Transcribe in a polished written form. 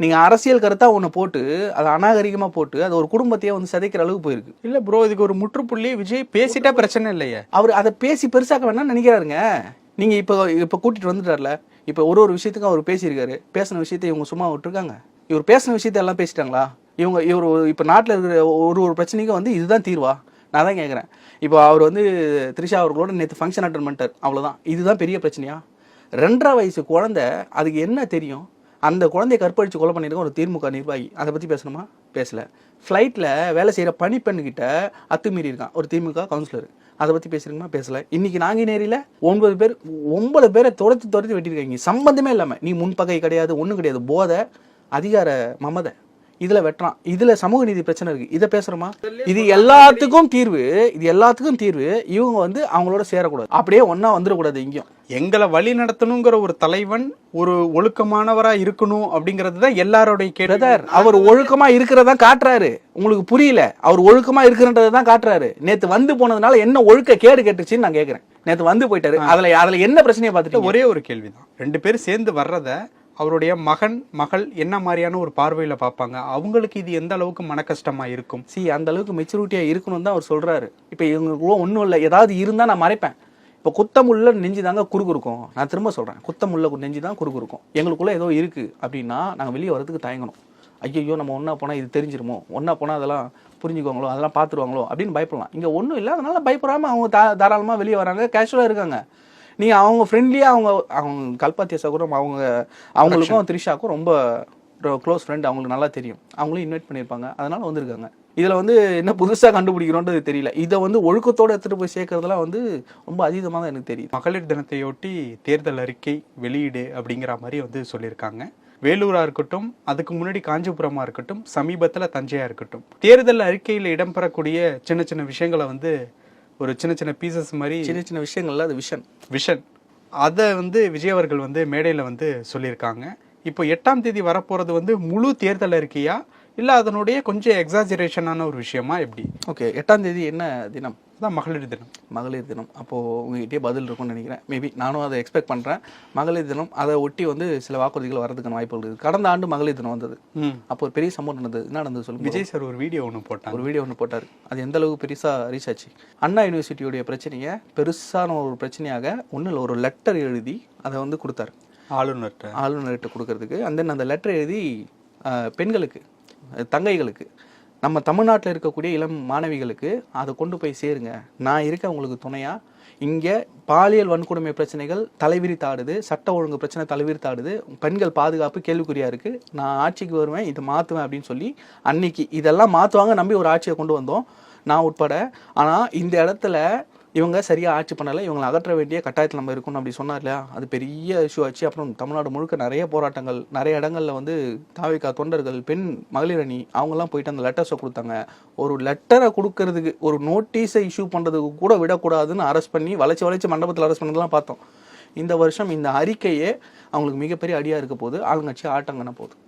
நீங்க அரசியல் கருத்தா ஒண்ணு போட்டு அது அநாகரிகமா போட்டு அது ஒரு குடும்பத்தையே வந்து சிதைக்கிற அளவுக்கு போயிருக்கு. இல்ல ப்ரோ, இதுக்கு ஒரு முற்றுப்புள்ளி விஜய் பேசிட்டா பிரச்சனை இல்லையே. அவர் அதை பேசி பெருசாக்க வேணாம்னு நினைக்கிறாருங்க. நீங்க இப்ப கூட்டிட்டு வந்துட்டார்ல, இப்ப ஒரு விஷயத்துக்கும் அவர் பேசியிருக்காரு. பேசின விஷயத்தை இவங்க சும்மா விட்டுருக்காங்க? இவர் பேசின விஷயத்த எல்லாம் பேசிட்டாங்களா? இவர் இப்ப நாட்டில் இருக்கிற ஒரு பிரச்சனைக்கும் வந்து இதுதான் தீர்வா? நான் தான் கேட்குறேன். இப்போ அவர் வந்து த்ரிஷா அவர்களோட நேற்று ஃபங்க்ஷன் அட்டன் பண்ணிட்டார், அவ்வளோதான். இதுதான் பெரிய பிரச்சனையா? 2.5 வயசு குழந்தை, அதுக்கு என்ன தெரியும்? அந்த குழந்தைய கற்பழிச்சு கொலை பண்ணியிருக்க ஒரு திமுக நிர்வாகி, அதை பற்றி பேசணுமா? பேசல. ஃப்ளைட்டில் வேலை செய்கிற பணிப்பெண்ணுக்கிட்ட அத்துமீறி இருக்கான் ஒரு திமுக கவுன்சிலர், அதை பற்றி பேசுறீங்களா? பேசல. இன்னைக்கு நாங்குநேரியில் 9 பேரை துரத்தி வெட்டியிருக்காங்க சம்பந்தமே இல்லாமல். நீ முன்பகை கிடையாது, ஒன்றும் கிடையாது. போதை, அதிகார மமதை, இதுல வெட்டுறான். இதுல சமூக நீதி பிரச்சனை இருக்கு, இதை பேசுறோமா? இது எல்லாத்துக்கும் தீர்வு இவங்க வந்து அவங்களோட சேரக்கூடாது, அப்படியே ஒன்னா வந்துடக்கூடாது. இங்கேயும் எங்களை வழி நடத்தணுங்கிற ஒரு தலைவன் ஒரு ஒழுக்கமானவரா இருக்கணும் அப்படிங்கிறது தான் எல்லாரோடைய கேள்வி. அவர் ஒழுக்கமா இருக்கிறதா காட்டுறாரு. உங்களுக்கு புரியல? அவர் ஒழுக்கமா இருக்கிறதான் காட்டுறாரு. நேத்து வந்து போனதுனால என்ன ஒழுக்க கேடு கேட்டுச்சுன்னு நான் கேட்கிறேன். நேத்து வந்து போயிட்டாரு, அதுல என்ன பிரச்சனையை பார்த்துட்டு ஒரே ஒரு கேள்விதான். 2 பேரும் சேர்ந்து வர்றத அவருடைய மகள் என்ன மாதிரியான ஒரு பார்வையில பார்ப்பாங்க? அவங்களுக்கு இது எந்த அளவுக்கு மன கஷ்டமா இருக்கும்? அந்த அளவுக்கு மெச்சூரிட்டியா இருக்கணும் தான் அவர் சொல்றாரு. இப்ப இவங்களுக்குள்ள ஒன்றும் இல்லை, ஏதாவது இருந்தா நான் மறைப்பேன். இப்போ குத்தமுள்ள நெஞ்சு தாங்க குறுக்கு இருக்கும். நான் திரும்ப சொல்றேன், குத்தமுள்ள நெஞ்சு தான் குறுக்கு இருக்கும். எங்களுக்குள்ள ஏதோ இருக்கு அப்படின்னா நாங்கள் வெளியே வரதுக்கு தயங்கணும். ஐயோ நம்ம ஒன்னா போனா இது தெரிஞ்சிருமோ, ஒன்னா போனா அதெல்லாம் புரிஞ்சுக்குவாங்களோ, அதெல்லாம் பார்த்துருவாங்களோ அப்படின்னு பயப்படலாம். இங்க ஒன்றும் இல்லை, அதனால பயப்படாம அவங்க தாராளமா வெளியே வராங்க, கேஷுவலா இருக்காங்க. நீ அவங்க ஃப்ரெண்ட்லியா அவங்க கல்பாத்திய சகோதரம் அவங்களுக்கும் த்ரிஷாக்கும் ரொம்ப க்ளோஸ் ஃப்ரெண்ட், அவங்களுக்கு நல்லா தெரியும். அவங்களும் இன்வைட் பண்ணியிருப்பாங்க, அதனால வந்திருக்காங்க. இதில் வந்து என்ன புதுசாக கண்டுபிடிக்கிறோன்றது தெரியல. இதை வந்து ஒழுக்கத்தோடு எடுத்துகிட்டு போய் சேர்க்கறதுலாம் வந்து ரொம்ப அதீதமாக தான் எனக்கு தெரியும். மகளிர் தினத்தையொட்டி தேர்தல் அறிக்கை வெளியீடு அப்படிங்கிற மாதிரி வந்து சொல்லியிருக்காங்க. வேலூரா இருக்கட்டும், அதுக்கு முன்னாடி காஞ்சிபுரமா இருக்கட்டும், சமீபத்தில் தஞ்சையா இருக்கட்டும், தேர்தல் அறிக்கையில் இடம்பெறக்கூடிய சின்ன சின்ன விஷயங்களை வந்து ஒரு சின்ன பீசஸ் மாதிரி சின்ன விஷயங்கள்ல அது விஷன் அதை வந்து விஜய் அவர்கள் வந்து மேடையில் வந்து சொல்லியிருக்காங்க. இப்போ 8ஆம் தேதி வரப்போறது வந்து முழு தேர்தல் அறிக்கையா இல்லை அதனுடைய கொஞ்சம் எக்ஸாஜரேஷனான ஒரு விஷயமா எப்படி? ஓகே, 8ஆம் தேதி என்ன தினம்? தான் மகளிர் தினம். அப்போது உங்ககிட்டயே பதில் இருக்கும்னு நினைக்கிறேன். மேபி நானும் அதை எக்ஸ்பெக்ட் பண்ணுறேன். மகளிர் தினம் அதை ஒட்டி வந்து சில வாக்குறுதிகள் வரதுக்கான வாய்ப்புகள் இருக்குது. கடந்த ஆண்டு மகளிர் தினம் வந்தது, அப்போ ஒரு பெரிய சம்பவம் நடந்தது. என்ன நடந்தது சொல்லுங்கள். விஜய் சார் ஒரு வீடியோ ஒன்று போட்டார். அது எந்த அளவுக்கு பெருசாக ரீச் ஆச்சு? அண்ணா யூனிவர்சிட்டியோடைய பிரச்சனையை பெருசான ஒரு பிரச்சனையாக ஒன்றும் இல்லை, ஒரு லெட்டர் எழுதி அதை வந்து கொடுத்தாரு ஆளுநர்கிட்ட கொடுக்கறதுக்கு. அந்த லெட்டர் எழுதி பெண்களுக்கு, தங்கைகளுக்கு, நம்ம தமிழ்நாட்டில் இருக்கக்கூடிய இளம் மாணவிகளுக்கு அதை கொண்டு போய் சேருங்க, நான் இருக்க உங்களுக்கு துணையா. இங்கே பாலியல் வன்கொடுமை பிரச்சனைகள் தலைவிரித்தாடுது, சட்ட ஒழுங்கு பிரச்சனை தலைவிரித்தாடுது, பெண்கள் பாதுகாப்பு கேள்விக்குறியா இருக்கு, நான் ஆட்சிக்கு வருவேன், இதை மாற்றுவேன் அப்படின்னு சொல்லி அன்னைக்கு இதெல்லாம் மாற்றுவாங்க நம்பி ஒரு ஆட்சியை கொண்டு வந்தோம், நான் உட்பட. ஆனால் இந்த இடத்துல இவங்க சரியாக ஆட்சி பண்ணலை, இவங்களை அகற்ற வேண்டிய கட்டாயத்தில் நம்ம இருக்கணும் அப்படி சொன்னார் இல்லையா? அது பெரிய இஷ்யூ ஆச்சு. அப்புறம் தமிழ்நாடு முழுக்க நிறைய போராட்டங்கள், நிறைய இடங்களில் வந்து தாவேகா தொண்டர்கள், பெண் மகளிர் அணி அவங்கெல்லாம் போயிட்டு அந்த லெட்டர்ஸை கொடுத்தாங்க. ஒரு லெட்டரை கொடுக்கறதுக்கு, ஒரு நோட்டீஸை இஷ்யூ பண்ணுறதுக்கு கூட விடக்கூடாதுன்னு அரெஸ்ட் பண்ணி வளைச்சி மண்டபத்தில் அரெஸ்ட் பண்ணதெல்லாம் பார்த்தோம். இந்த வருஷம் இந்த அறிக்கையே அவங்களுக்கு மிகப்பெரிய அடியாக இருக்க போகுது. ஆளுங்கட்சி ஆட்டங்கன போகுது.